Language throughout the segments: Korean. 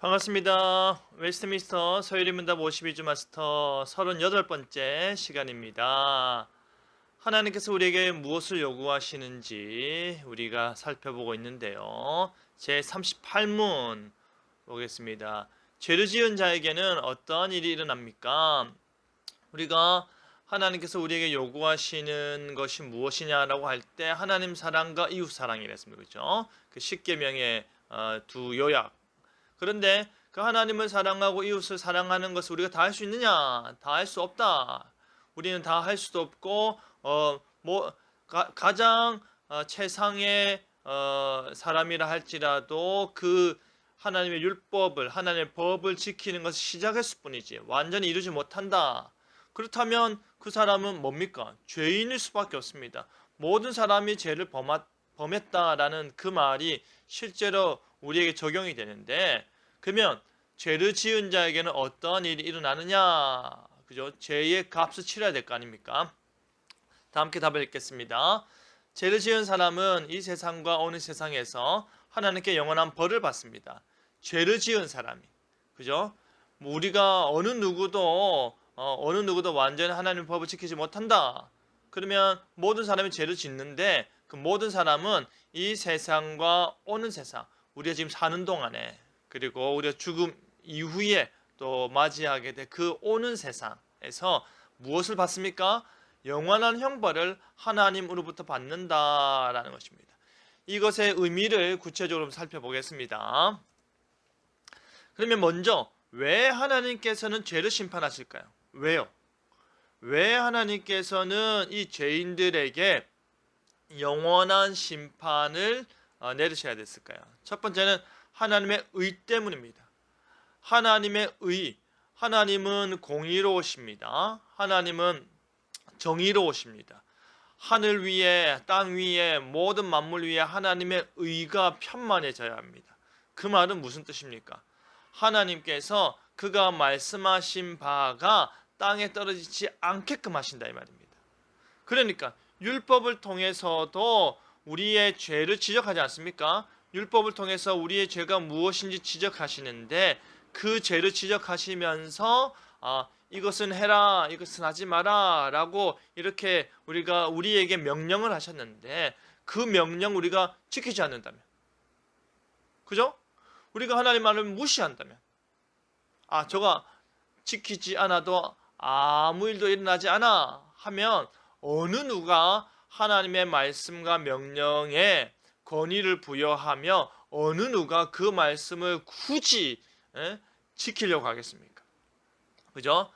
반갑습니다. 웨스트민스터 서유리문답 52주 마스터 38번째 시간입니다. 하나님께서 우리에게 무엇을 요구하시는지 우리가 살펴보고 있는데요. 제 38문 보겠습니다. 죄를 지은 자에게는 어떠한 일이 일어납니까? 우리가 하나님께서 우리에게 요구하시는 것이 무엇이냐라고 할 때 하나님 사랑과 이웃 사랑이랬습니다. 그죠? 그 십계명의 두 요약. 그런데 그 하나님을 사랑하고 이웃을 사랑하는 것을 우리가 다 할 수 있느냐? 다 할 수 없다. 우리는 다 할 수도 없고 가장 최상의 사람이라 할지라도 그 하나님의 율법을 하나님의 법을 지키는 것을 시작했을 뿐이지 완전히 이루지 못한다. 그렇다면 그 사람은 뭡니까? 죄인일 수밖에 없습니다. 모든 사람이 죄를 범했다라는 그 말이 실제로 우리에게 적용이 되는데, 그러면 죄를 지은 자에게는 어떠한 일이 일어나느냐? 그죠? 죄의 값을 치러야 될 거 아닙니까? 다 함께 답을 읽겠습니다. 죄를 지은 사람은 이 세상과 어느 세상에서 하나님께 영원한 벌을 받습니다. 죄를 지은 사람이, 그죠? 뭐 우리가 어느 누구도 완전히 하나님의 법을 지키지 못한다. 그러면 모든 사람이 죄를 짓는데 그 모든 사람은 이 세상과 오는 세상, 우리가 지금 사는 동안에, 그리고 우리가 죽음 이후에 또 맞이하게 될 그 오는 세상에서 무엇을 받습니까? 영원한 형벌을 하나님으로부터 받는다라는 것입니다. 이것의 의미를 구체적으로 살펴보겠습니다. 그러면 먼저 왜 하나님께서는 죄를 심판하실까요? 왜요? 왜 하나님께서는 이 죄인들에게 영원한 심판을 내리셔야 됐을까요? 첫 번째는 하나님의 의 때문입니다. 하나님의 의, 하나님은 공의로우십니다. 하나님은 정의로우십니다. 하늘 위에, 땅 위에, 모든 만물 위에 하나님의 의가 편만해져야 합니다. 그 말은 무슨 뜻입니까? 하나님께서 그가 말씀하신 바가 땅에 떨어지지 않게끔 하신다 이 말입니다. 그러니까 율법을 통해서도 우리의 죄를 지적하지 않습니까? 율법을 통해서 우리의 죄가 무엇인지 지적하시는데 그 죄를 지적하시면서 이것은 해라, 이것은 하지 마라 라고 이렇게 우리에게 명령을 하셨는데 그 명령 우리가 지키지 않는다면, 그죠? 우리가 하나님 말을 무시한다면, 저가 지키지 않아도 아무 일도 일어나지 않아 하면 어느 누가 하나님의 말씀과 명령에 권위를 부여하며 어느 누가 그 말씀을 굳이 지키려고 하겠습니까? 그죠?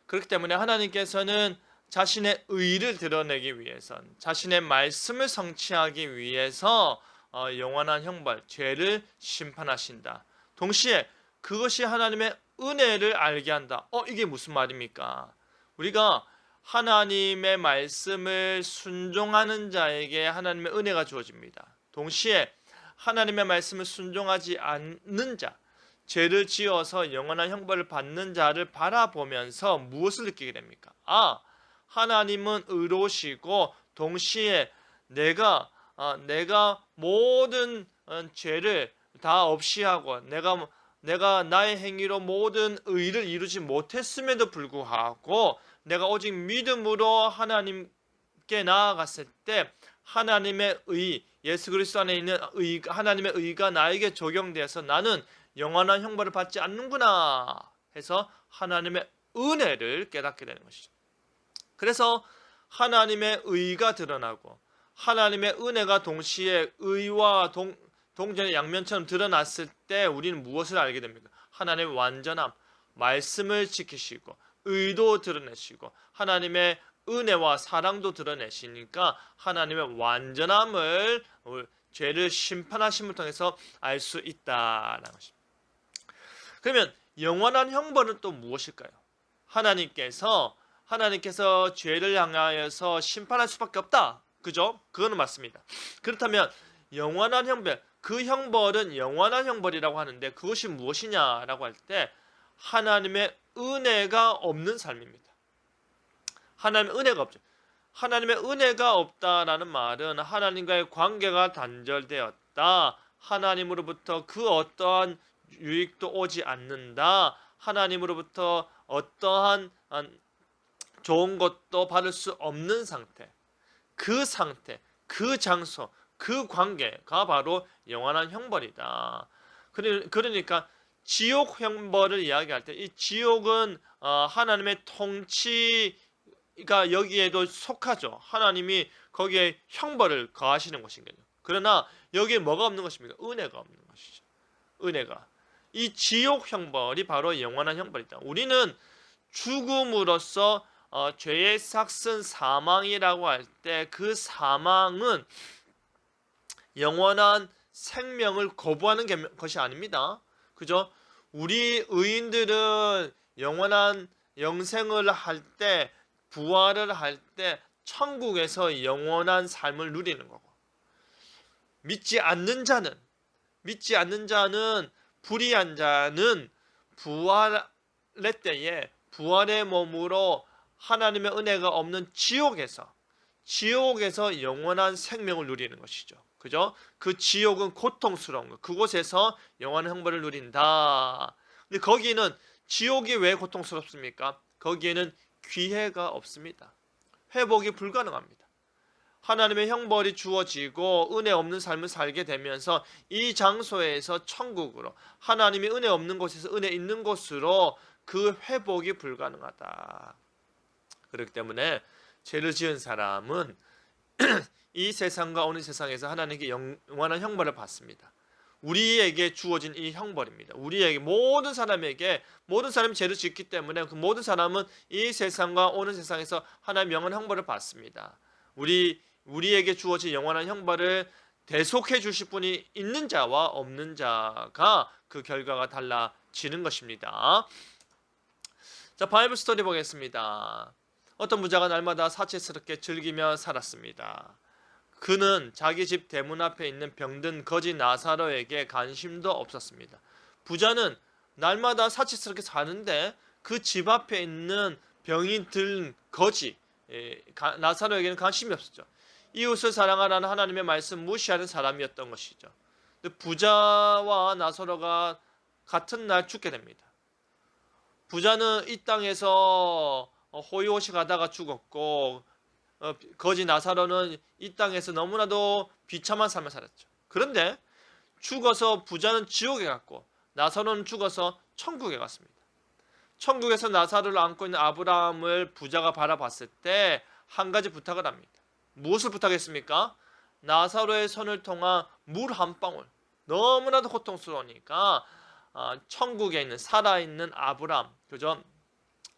그렇기 때문에 하나님께서는 자신의 의를 드러내기 위해서, 자신의 말씀을 성취하기 위해서 영원한 형벌, 죄를 심판하신다. 동시에 그것이 하나님의 은혜를 알게 한다. 이게 무슨 말입니까? 우리가 하나님의 말씀을 순종하는 자에게 하나님의 은혜가 주어집니다. 동시에 하나님의 말씀을 순종하지 않는 자, 죄를 지어서 영원한 형벌을 받는 자를 바라보면서 무엇을 느끼게 됩니까? 하나님은 의로우시고 동시에 내가 모든 죄를 다 없이 하고 내가 나의 행위로 모든 의를 이루지 못했음에도 불구하고 내가 오직 믿음으로 하나님께 나아갔을 때 하나님의 의, 예수 그리스도 안에 있는 의, 하나님의 의가 나에게 적용돼서 나는 영원한 형벌을 받지 않는구나 해서 하나님의 은혜를 깨닫게 되는 것이죠. 그래서 하나님의 의가 드러나고 하나님의 은혜가 동시에 의와 동전의 양면처럼 드러났을 때 우리는 무엇을 알게 됩니까? 하나님의 완전함, 말씀을 지키시고 의도 드러내시고 하나님의 은혜와 사랑도 드러내시니까 하나님의 완전함을 죄를 심판하심을 통해서 알 수 있다라는 것입니다. 그러면 영원한 형벌은 또 무엇일까요? 하나님께서 죄를 향하여서 심판할 수밖에 없다. 그죠? 그거는 맞습니다. 그렇다면 영원한 형벌, 그 형벌은 영원한 형벌이라고 하는데 그것이 무엇이냐라고 할 때 하나님의 은혜가 없는 삶입니다. 하나님의 은혜가 없죠. 하나님의 은혜가 없다라는 말은 하나님과의 관계가 단절되었다. 하나님으로부터 그 어떠한 유익도 오지 않는다. 하나님으로부터 어떠한 좋은 것도 받을 수 없는 상태, 그 장소, 그 관계가 바로 영원한 형벌이다. 그러니까 지옥 형벌을 이야기할 때 이 지옥은 하나님의 통치가 여기에도 속하죠. 하나님이 거기에 형벌을 가하시는 것인가요. 그러나 여기에 뭐가 없는 것입니까? 은혜가 없는 것이죠. 은혜가. 이 지옥 형벌이 바로 영원한 형벌이다. 우리는 죽음으로써 죄의 삭슨 사망이라고 할 때 그 사망은 영원한 생명을 거부하는 것이 아닙니다. 그죠? 우리 의인들은 영원한 영생을 할 때, 부활을 할 때 천국에서 영원한 삶을 누리는 거고, 믿지 않는 자는 불의한 자는 부활의 때에 부활의 몸으로 하나님의 은혜가 없는 지옥에서 영원한 생명을 누리는 것이죠. 그죠? 그 지옥은 고통스러운 것. 그곳에서 영원한 형벌을 누린다. 근데 거기는 지옥이 왜 고통스럽습니까? 거기에는 기회가 없습니다. 회복이 불가능합니다. 하나님의 형벌이 주어지고 은혜 없는 삶을 살게 되면서 이 장소에서 천국으로, 하나님이 은혜 없는 곳에서 은혜 있는 곳으로 그 회복이 불가능하다. 그렇기 때문에 죄를 지은 사람은 이 세상과 오는 세상에서 하나님께 영원한 형벌을 받습니다. 우리에게 주어진 이 형벌입니다. 우리에게 모든 사람이 죄를 짓기 때문에 그 모든 사람은 이 세상과 오는 세상에서 하나님의 영원한 형벌을 받습니다. 우리에게 주어진 영원한 형벌을 대속해 주실 분이 있는 자와 없는 자가 그 결과가 달라지는 것입니다. 자, 바이블 스토리 보겠습니다. 어떤 부자가 날마다 사치스럽게 즐기며 살았습니다. 그는 자기 집 대문 앞에 있는 병든 거지 나사로에게 관심도 없었습니다. 부자는 날마다 사치스럽게 사는데 그 집 앞에 있는 병이 든 거지 나사로에게는 관심이 없었죠. 이웃을 사랑하라는 하나님의 말씀 무시하는 사람이었던 것이죠. 부자와 나사로가 같은 날 죽게 됩니다. 부자는 이 땅에서 호의호식 하다가 죽었고 거지 나사로는 이 땅에서 너무나도 비참한 삶을 살았죠. 그런데 죽어서 부자는 지옥에 갔고 나사로는 죽어서 천국에 갔습니다. 천국에서 나사로를 안고 있는 아브라함을 부자가 바라봤을 때 한 가지 부탁을 합니다. 무엇을 부탁했습니까? 나사로의 손을 통한 물 한 방울, 너무나도 고통스러우니까 천국에 있는 살아있는 아브라함, 그죠?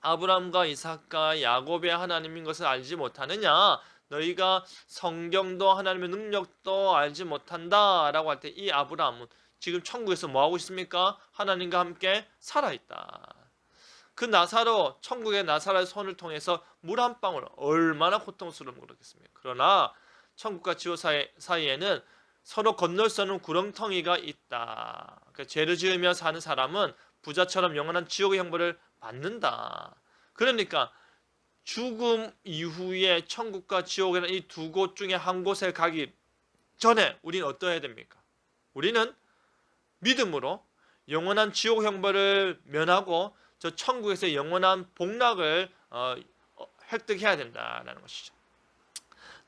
아브라함과 이삭과 야곱의 하나님인 것을 알지 못하느냐? 너희가 성경도 하나님의 능력도 알지 못한다라고 할 때 이 아브라함은 지금 천국에서 뭐하고 있습니까? 하나님과 함께 살아있다. 그 나사로, 천국의 나사로의 손을 통해서 물 한 방울, 얼마나 고통스러운 그렇겠습니까? 그러나 천국과 지옥 사이에는 서로 건널 수 없는 구렁텅이가 있다. 그러니까 죄를 지으며 사는 사람은 부자처럼 영원한 지옥의 형벌을 받는다. 그러니까 죽음 이후에 천국과 지옥이라는 이 두 곳 중에 한 곳에 가기 전에 우리는 어떠해야 됩니까? 우리는 믿음으로 영원한 지옥 형벌을 면하고 저 천국에서 영원한 복락을 획득해야 된다는 것이죠.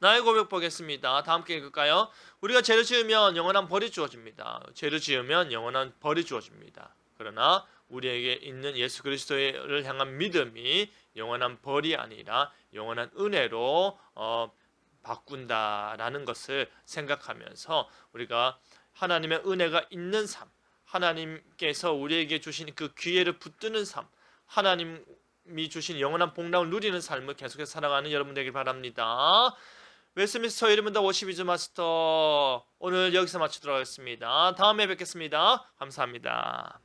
나의 고백 보겠습니다. 다 함께 읽을까요? 우리가 죄를 지으면 영원한 벌이 주어집니다. 죄를 지으면 영원한 벌이 주어집니다. 그러나 우리에게 있는 예수 그리스도를 향한 믿음이 영원한 벌이 아니라 영원한 은혜로 바꾼다라는 것을 생각하면서 우리가 하나님의 은혜가 있는 삶, 하나님께서 우리에게 주신 그 기회를 붙드는 삶, 하나님이 주신 영원한 복락을 누리는 삶을 계속해서 살아가는 여러분 되길 바랍니다. 웨스민스터 이름은 더 52주 마스터 오늘 여기서 마치도록 하겠습니다. 다음에 뵙겠습니다. 감사합니다.